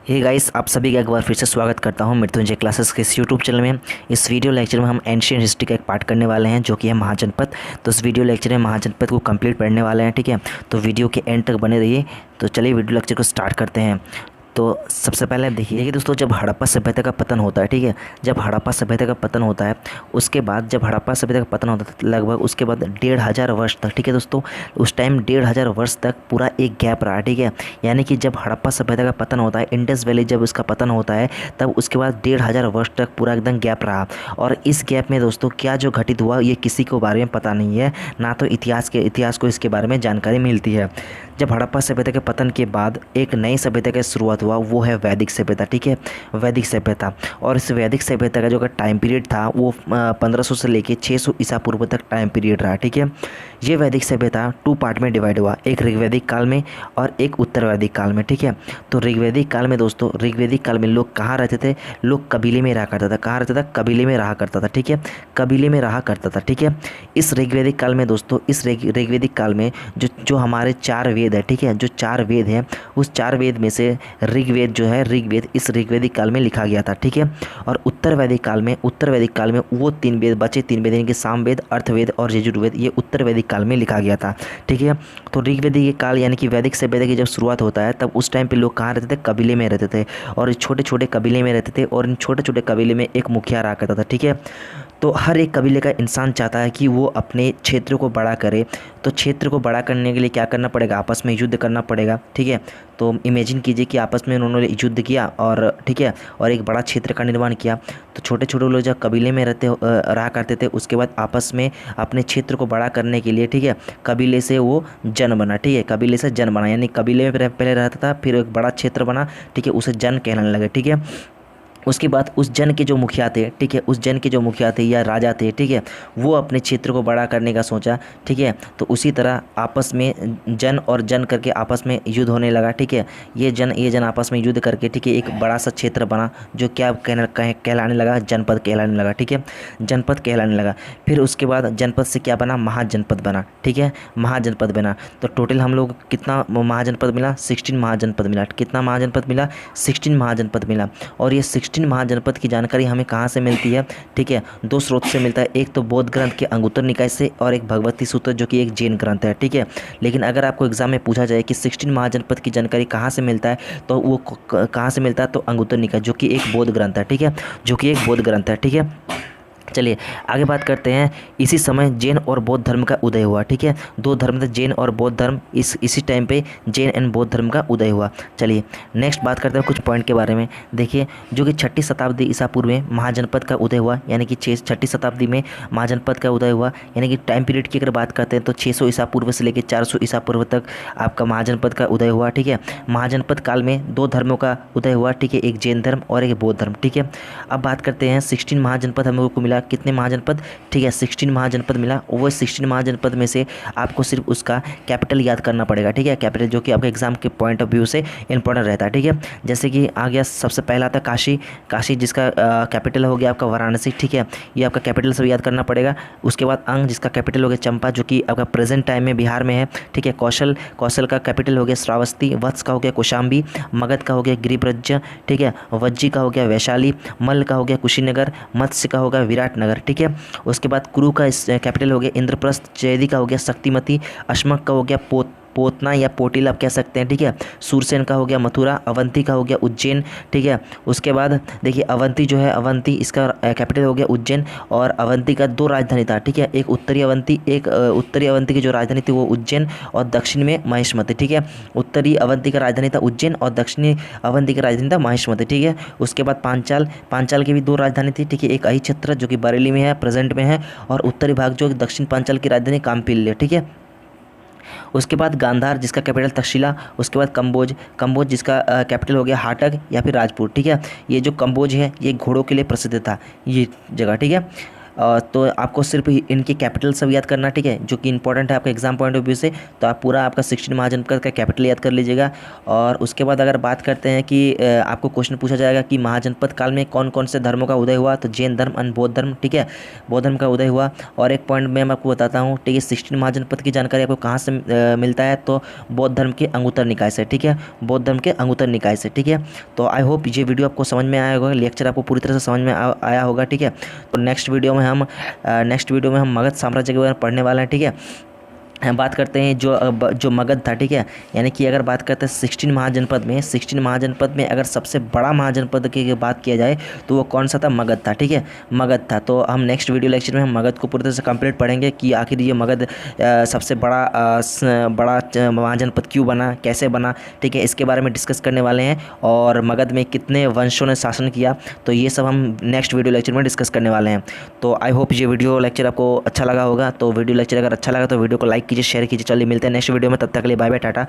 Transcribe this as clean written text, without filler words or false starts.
Hey guys, आप सभी का एक बार फिर से स्वागत करता हूं मृत्युंजय क्लासेस के इस यूट्यूब चैनल में। इस वीडियो लेक्चर में हम एंशिएंट हिस्ट्री का एक पार्ट करने वाले हैं जो कि है महाजनपद। तो इस वीडियो लेक्चर में महाजनपद को कंप्लीट पढ़ने वाले हैं, ठीक है। तो वीडियो के एंड तक बने रहिए। तो चलिए वीडियो लेक्चर को स्टार्ट करते हैं। तो सबसे पहले देखिए दोस्तों, जब हड़प्पा सभ्यता का पतन होता है, ठीक है, जब हड़प्पा सभ्यता का पतन होता है उसके बाद जब हड़प्पा सभ्यता का पतन होता है लगभग उसके बाद 1500 वर्ष तक, ठीक है दोस्तों, उस टाइम 1500 वर्ष तक पूरा एक गैप रहा, ठीक है। यानी कि जब हड़प्पा सभ्यता का पतन होता है, इंडस वैली जब उसका पतन होता है तब उसके बाद 1500 वर्ष तक पूरा एकदम गैप रहा। और इस गैप में दोस्तों क्या जो घटित हुआ ये किसी को बारे में पता नहीं है, ना तो इतिहास को इसके बारे में जानकारी मिलती है। जब हड़प्पा सभ्यता के पतन के बाद एक नई सभ्यता की शुरुआत हुआ, वो है वैदिक सभ्यता, ठीक है, वैदिक सभ्यता। और इस वैदिक सभ्यता का जो टाइम पीरियड था वो 1500 से लेके 600 ईसा पूर्व तक टाइम पीरियड रहा, ठीक है। ये वैदिक सभ्यता 2 पार्ट में डिवाइड हुआ, एक ऋग्वैदिक काल में और एक उत्तर वैदिक काल में, ठीक है। तो ऋग्वैदिक काल में दोस्तों, ऋग्वैदिक काल में लोग कहाँ रहते थे? लोग कबीले में रहा करता था। कहाँ रहता था? कबीले में रहा करता था, ठीक है, कबीले में रहा करता था, ठीक है। इस ऋग्वैदिक काल में दोस्तों, इस ऋग्वैदिक काल में जो हमारे 4 वेद है, ठीक है, जो 4 वेद हैं उस 4 वेद में से ऋग्वेद जो है, ऋग्वेद इस ऋग्वैदिक काल में लिखा गया था, ठीक है। और उत्तर वैदिक काल में वो 3 वेद बचे, 3 वेद यानी कि सामवेद, अर्थवेद और यजुर्वेद, ये उत्तर वैदिक काल में लिखा गया था, ठीक है। तो ऋग्वैदिक काल यानी कि वैदिक सभ्यता की जब शुरुआत होता है तब उस टाइम पे लोग कहाँ रहते थे? कबीले में रहते थे। और छोटे छोटे कबीले में रहते थे और इन छोटे छोटे कबीले में एक मुखिया रहा करता था, ठीक है। तो हर एक कबीले का इंसान चाहता है कि वो अपने क्षेत्र को बड़ा करे। तो क्षेत्र को बड़ा करने के लिए क्या करना पड़ेगा? आपस में युद्ध करना पड़ेगा, ठीक है। तो इमेजिन कीजिए कि आपस में उन्होंने युद्ध किया और ठीक है, और एक बड़ा क्षेत्र का निर्माण किया। तो छोटे छोटे लोग जब कबीले में रहा करते थे उसके बाद आपस में अपने क्षेत्र को बड़ा करने के लिए, ठीक है, कबीले से वो जन बना, ठीक है, कबीले से जन बना, यानी कबीले में पहले रहता था, फिर एक बड़ा क्षेत्र बना, ठीक है, उसे जन कहलाने लगे, ठीक है। उसके बाद उस जन के जो मुखिया थे, ठीक है, उस जन के जो मुखिया थे या राजा थे, ठीक है, वो अपने क्षेत्र को बड़ा करने का सोचा, ठीक है। तो उसी तरह आपस में जन और जन करके आपस में युद्ध होने लगा, ठीक है। ये जन आपस में युद्ध करके, ठीक है, एक बड़ा सा क्षेत्र बना जो क्या कहलाने लगा? जनपद कहलाने लगा, ठीक है, जनपद कहलाने लगा। फिर उसके बाद जनपद से क्या बना? महाजनपद बना, ठीक है, महाजनपद बना। तो टोटल हम लोग कितना महाजनपद मिला? 16 महाजनपद मिला। कितना महाजनपद मिला? 16 महाजनपद मिला। और ये 16 महाजनपद की जानकारी हमें कहाँ से मिलती है? ठीक है, 2 स्रोत से मिलता है। एक तो बौद्ध ग्रंथ के अंगुत्तर निकाय से और एक भगवती सूत्र जो कि एक जैन ग्रंथ है, ठीक है। लेकिन अगर आपको एग्जाम में पूछा जाए कि 16 महाजनपद की जानकारी कहाँ से मिलता है तो वो कहाँ से मिलता है? तो अंगुत्तर निकाय जो कि एक बौद्ध ग्रंथ है, ठीक है, जो कि एक बौद्ध ग्रंथ है, ठीक है। चलिए आगे बात करते हैं। इसी समय जैन और बौद्ध धर्म का उदय हुआ, ठीक है, 2 धर्म थे, जैन और बौद्ध धर्म। इसी टाइम पे जैन एंड बौद्ध धर्म का उदय हुआ। चलिए नेक्स्ट बात करते हैं कुछ पॉइंट के बारे में। देखिए, जो कि 6ठी शताब्दी ईसा पूर्व में महाजनपद का उदय हुआ, यानी कि 6ठी शताब्दी में महाजनपद का उदय हुआ। यानी कि टाइम पीरियड की अगर बात करते हैं तो 600 ईसा पूर्व से लेकर 400 ईसा पूर्व तक आपका महाजनपद का उदय हुआ, ठीक है। महाजनपद काल में 2 धर्मों का उदय हुआ, ठीक है, एक जैन धर्म और एक बौद्ध धर्म, ठीक है। अब बात करते हैं 16 महाजनपद हम लोग को मिला। कितने महाजनपद? ठीक है, 16 महाजनपद मिला। वो 16 महाजनपद में से आपको सिर्फ उसका कैपिटल याद करना पड़ेगा, ठीक है, कैपिटल जो कि आपके एग्जाम के पॉइंट ऑफ व्यू से इंपॉर्टेंट रहता है, ठीक है। जैसे कि आ गया सबसे पहला था काशी। काशी जिसका कैपिटल हो गया आपका वाराणसी, ठीक है, ये आपका कैपिटल सब याद करना पड़ेगा। उसके बाद अंग जिसका कैपिटल हो गया चंपा जो कि आपका प्रेजेंट टाइम में बिहार में है, ठीक है। कौशल का कैपिटल हो गया श्रावस्ती। वत्स का हो गया कौशाम्बी। मगध का हो गया गिरिब्रज, ठीक है। वज्जी का हो गया वैशाली। मल्ल का हो गया कुशीनगर। मत्स्य का हो गया विराटनगर, ठीक है। उसके बाद कुरु का कैपिटल हो गया इंद्रप्रस्थ। चैदी का हो गया शक्तिमती। अश्मक का हो गया पोतना या पोटिल आप कह सकते हैं, ठीक है। सूरसेन का हो गया मथुरा। अवंती का हो गया उज्जैन, ठीक है। उसके बाद देखिए अवंती जो है, अवंती इसका कैपिटल हो गया उज्जैन। और अवंती का 2 राजधानी था, ठीक है, एक उत्तरी अवंती की जो राजधानी थी वो उज्जैन और दक्षिण में महेशमती, ठीक है। उत्तरी अवंती का राजधानी था उज्जैन और दक्षिणी अवंती की राजधानी था महेशमती, ठीक है। उसके बाद पांचाल की भी 2 राजधानी थी, ठीक है, एक अहिछत्र जो कि बरेली में है, प्रेजेंट में है, और उत्तरी भाग जो दक्षिण पांचाल की राजधानी काम्पिल्य, ठीक है। उसके बाद गांधार जिसका कैपिटल तक्षशिला। उसके बाद कंबोज जिसका कैपिटल हो गया हाटक या फिर राजपुर, ठीक है। ये जो कंबोज है ये घोड़ों के लिए प्रसिद्ध था ये जगह, ठीक है। तो आपको सिर्फ इनके कैपिटल सब याद करना, ठीक है, जो कि इंपॉर्टेंट है आपका एग्जाम पॉइंट ऑफ व्यू से। तो आप पूरा आपका 16 महाजनपद का कैपिटल याद कर लीजिएगा। और उसके बाद अगर बात करते हैं कि आपको क्वेश्चन पूछा जाएगा कि महाजनपद काल में कौन कौन से धर्मों का उदय हुआ, तो जैन धर्म और बौद्ध धर्म, ठीक है, बौद्ध धर्म का उदय हुआ। और एक पॉइंट मैं आपको बताता हूँ, ठीक है, 16 महाजनपद की जानकारी आपको कहाँ से मिलता है, तो बौद्ध धर्म के अंगुत्तर निकाय से, ठीक है, बौद्ध धर्म के अंगुत्तर निकाय से, ठीक है। तो आई होप ये वीडियो आपको समझ में आया होगा, लेक्चर आपको पूरी तरह से समझ में आया होगा, ठीक है। तो नेक्स्ट वीडियो में हम मगध साम्राज्य के बारे में पढ़ने वाले हैं, ठीक है। हम बात करते हैं जो मगध था, ठीक है, यानी कि अगर बात करते हैं 16 महाजनपद में अगर सबसे बड़ा महाजनपद की बात किया जाए तो वो कौन सा था, मगध था, ठीक है, मगध था। तो हम नेक्स्ट वीडियो लेक्चर में हम मगध को पूरी तरह से कंप्लीट पढ़ेंगे कि आखिर ये मगध सबसे बड़ा महाजनपद क्यों बना, कैसे बना, ठीक है, इसके बारे में डिस्कस करने वाले हैं। और मगध में कितने वंशों ने शासन किया, तो ये सब हम नेक्स्ट वीडियो लेक्चर में डिस्कस करने वाले हैं। तो आई होप ये वीडियो लेक्चर आपको अच्छा लगा होगा। तो वीडियो लेक्चर अगर अच्छा लगा तो वीडियो को लाइक कीजिए, शेयर कीजिए। चलिए मिलते हैं नेक्स्ट वीडियो में, तब तक के लिए बाय बाय, टाटा।